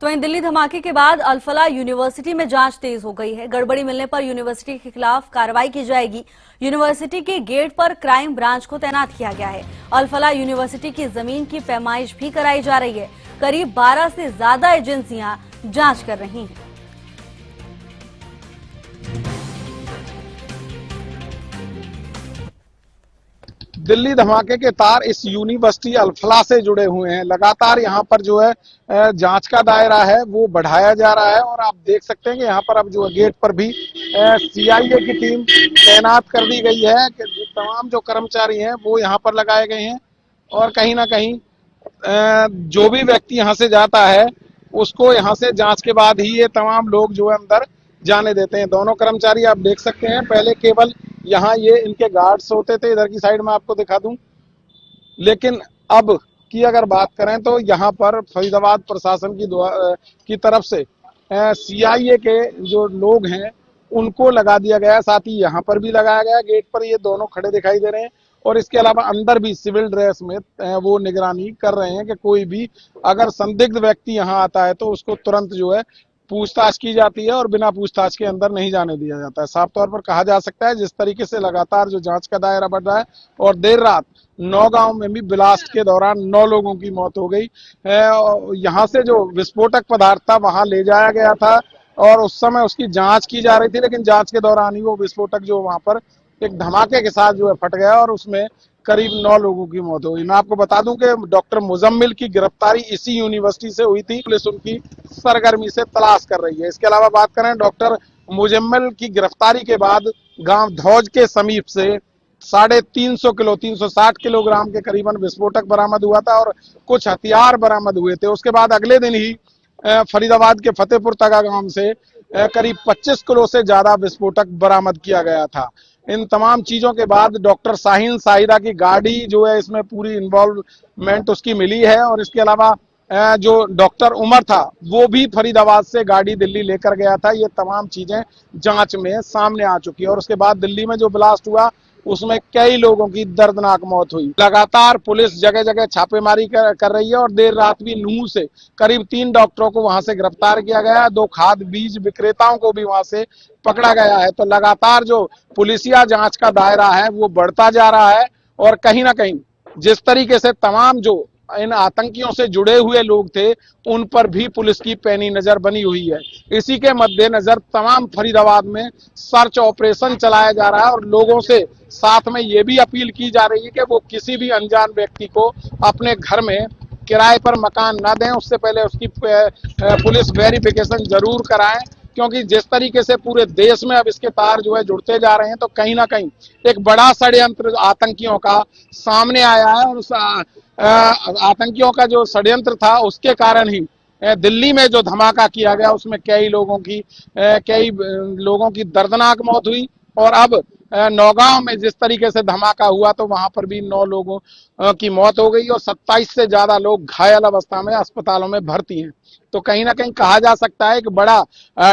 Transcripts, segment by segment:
तो इन दिल्ली धमाके के बाद अल-फलाह यूनिवर्सिटी में जांच तेज हो गई है। गड़बड़ी मिलने पर यूनिवर्सिटी के खिलाफ कार्रवाई की जाएगी। यूनिवर्सिटी के गेट पर क्राइम ब्रांच को तैनात किया गया है। अल-फलाह यूनिवर्सिटी की जमीन की पैमाइश भी कराई जा रही है। करीब 12 से ज्यादा एजेंसियां जांच कर रही हैं। दिल्ली धमाके के तार इस यूनिवर्सिटी अल-फलाह से जुड़े हुए हैं। लगातार यहाँ पर जो है जांच का दायरा है वो बढ़ाया जा रहा है और आप देख सकते हैं कि यहाँ पर अब जो गेट पर भी सीआईए की टीम तैनात कर दी गई है कि तमाम जो कर्मचारी हैं वो यहाँ पर लगाए गए हैं और कहीं ना कहीं जो भी व्यक्ति यहाँ से जाता है उसको यहाँ से जांच के बाद ही ये तमाम लोग जो है अंदर जाने देते हैं। दोनों कर्मचारी आप देख सकते हैं, पहले केवल यहाँ ये इनके गार्ड्स होते थे, इधर की साइड में आपको दिखा दूं, लेकिन अब की अगर बात करें तो यहाँ पर फरीदाबाद प्रशासन की तरफ से सीआईए के जो लोग हैं उनको लगा दिया गया है। साथ ही यहाँ पर भी लगाया गया, गेट पर ये दोनों खड़े दिखाई दे रहे हैं और इसके अलावा अंदर भी सिविल ड्रेस में वो निगरानी कर रहे हैं कि कोई भी अगर संदिग्ध व्यक्ति यहाँ आता है तो उसको तुरंत जो है पूछताछ की जाती है और बिना पूछताछ के अंदर नहीं जाने दिया जाता है। साफ तौर पर कहा जा सकता है जिस तरीके से लगातार जो जांच का दायरा बढ़ रहा है और देर रात नौगांव में भी ब्लास्ट के दौरान 9 लोगों की मौत हो गई। यहाँ से जो विस्फोटक पदार्थ था वहां ले जाया गया था और उस समय उसकी जांच की जा रही थी, लेकिन जांच के दौरान ही वो विस्फोटक जो वहां पर एक धमाके के साथ जो है फट गया और उसमें करीब 9 लोगों की मौत हो गई। मैं आपको बता दूं कि डॉक्टर मुजम्मिल की गिरफ्तारी इसी यूनिवर्सिटी से हुई थी। पुलिस उनकी सरगर्मी से तलाश कर रही है। इसके अलावा बात करें डॉक्टर मुजम्मिल की गिरफ्तारी के बाद गांव धौज के समीप से 350 किलो 360 किलोग्राम के करीबन विस्फोटक बरामद हुआ था और कुछ हथियार बरामद हुए थे। उसके बाद अगले दिन ही फरीदाबाद के फतेहपुर तगा गांव से करीब 25 किलो से ज्यादा विस्फोटक बरामद किया गया था। इन तमाम चीजों के बाद डॉक्टर शाहीन साहिरा की गाड़ी जो है इसमें पूरी इन्वॉल्वमेंट उसकी मिली है और इसके अलावा जो डॉक्टर उमर था वो भी फरीदाबाद से गाड़ी दिल्ली लेकर गया था। ये तमाम चीजें जांच में सामने आ चुकी है और उसके बाद दिल्ली में जो ब्लास्ट हुआ उसमें कई लोगों की दर्दनाक मौत हुई। लगातार पुलिस जगह जगह छापेमारी कर रही है और देर रात भी नूह से करीब 3 डॉक्टरों को वहां से गिरफ्तार किया गया। 2 खाद बीज विक्रेताओं को भी वहां से पकड़ा गया है। तो लगातार जो पुलिसिया जांच का दायरा है वो बढ़ता जा रहा है और कहीं ना कहीं जिस तरीके से तमाम जो इन आतंकियों से जुड़े हुए लोग थे उन पर भी पुलिस की पैनी नजर बनी हुई है। इसी के मद्देनजर तमाम फरीदाबाद में सर्च ऑपरेशन चलाया जा रहा है और लोगों से साथ में ये भी अपील की जा रही है कि वो किसी भी अनजान व्यक्ति को अपने घर में किराए पर मकान ना दें, उससे पहले उसकी पुलिस वेरिफिकेशन जरूर कराएं, क्योंकि जिस तरीके से पूरे देश में अब इसके तार जो है जुड़ते जा रहे हैं तो कहीं ना कहीं एक बड़ा षड्यंत्र आतंकियों का सामने आया है और उस आतंकियों का जो षड्यंत्र था उसके कारण ही दिल्ली में जो धमाका किया गया उसमें कई लोगों की दर्दनाक मौत हुई और अब नौगांव में जिस तरीके से धमाका हुआ तो वहां पर भी 9 लोगों की मौत हो गई और 27 से ज्यादा लोग घायल अवस्था में अस्पतालों में भर्ती हैं। तो कहीं ना कहीं कहा जा सकता है कि बड़ा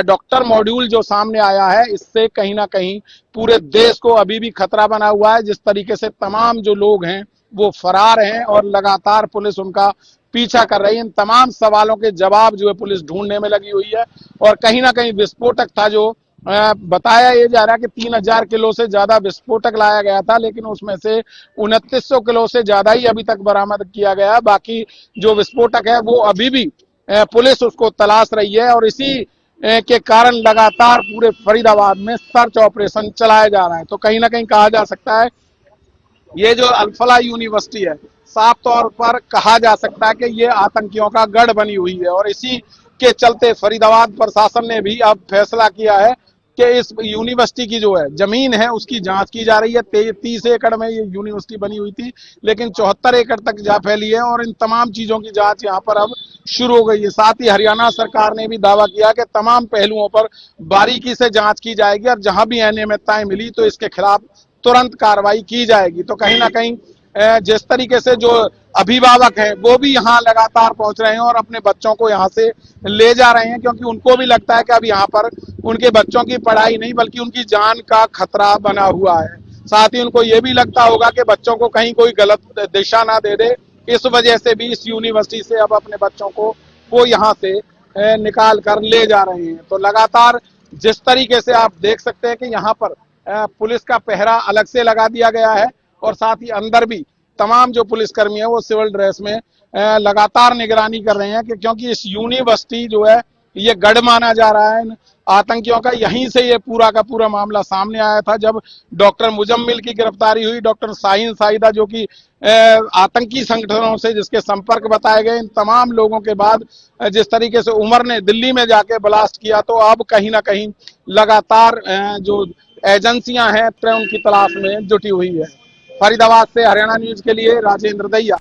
डॉक्टर मॉड्यूल जो सामने आया है इससे कहीं ना कहीं पूरे देश को अभी भी खतरा बना हुआ है। जिस तरीके से तमाम जो लोग हैं वो फरार हैं और लगातार पुलिस उनका पीछा कर रही है। इन तमाम सवालों के जवाब जो है पुलिस ढूंढने में लगी हुई है और कहीं ना कहीं विस्फोटक था जो बताया ये जा रहा है कि 3000 किलो से ज्यादा विस्फोटक लाया गया था, लेकिन उसमें से 2900 किलो से ज्यादा ही अभी तक बरामद किया गया। बाकी जो विस्फोटक है वो अभी भी पुलिस उसको तलाश रही है और इसी के कारण लगातार पूरे फरीदाबाद में सर्च ऑपरेशन चलाया जा रहा है। तो कहीं ना कहीं कहा जा सकता है ये जो अल-फलाह यूनिवर्सिटी है साफ तौर पर कहा जा सकता है कि ये आतंकियों का गढ़ बनी हुई है और इसी के चलते फरीदाबाद प्रशासन ने भी अब फैसला किया है कि इस यूनिवर्सिटी की जो है जमीन है उसकी जांच की जा रही है। 30 एकड़ में ये यूनिवर्सिटी बनी हुई थी लेकिन 74 एकड़ तक जा फैली है और इन तमाम चीजों की जांच यहाँ पर अब शुरू हो गई है। साथ ही हरियाणा सरकार ने भी दावा किया कि तमाम पहलुओं पर बारीकी से जांच की जाएगी और जहां भी अनियमितताएं मिली तो इसके खिलाफ तुरंत कार्रवाई की जाएगी। तो कहीं ना कहीं जिस तरीके से जो अभिभावक हैं वो भी यहाँ लगातार पहुंच रहे हैं और अपने बच्चों को यहाँ से ले जा रहे हैं, क्योंकि उनको भी लगता है कि अब यहाँ पर उनके बच्चों की पढ़ाई नहीं बल्कि उनकी जान का खतरा बना हुआ है। साथ ही उनको ये भी लगता होगा कि बच्चों को कहीं कोई गलत दिशा ना दे दे, इस वजह से भी इस यूनिवर्सिटी से अब अपने बच्चों को वो यहाँ से निकाल कर ले जा रहे हैं। तो लगातार जिस तरीके से आप देख सकते हैं कि यहाँ पर पुलिस का पहरा अलग से लगा दिया गया है और साथ ही अंदर भी तमाम जो पुलिसकर्मी है वो सिविल ड्रेस में लगातार निगरानी कर रहे हैं कि क्योंकि इस यूनिवर्सिटी जो है ये गढ़ माना जा रहा है आतंकियों का। यहीं से ये पूरा का पूरा मामला सामने आया था जब डॉक्टर मुजम्मिल की गिरफ्तारी हुई। डॉक्टर शाहीन साहिदा जो कि आतंकी संगठनों से जिसके संपर्क बताए गए, इन तमाम लोगों के बाद जिस तरीके से उमर ने दिल्ली में जाके ब्लास्ट किया, तो अब कहीं ना कहीं लगातार जो एजेंसियां हैं उनकी तलाश में जुटी हुई है। फरीदाबाद से हरियाणा न्यूज के लिए राजेंद्र दैया।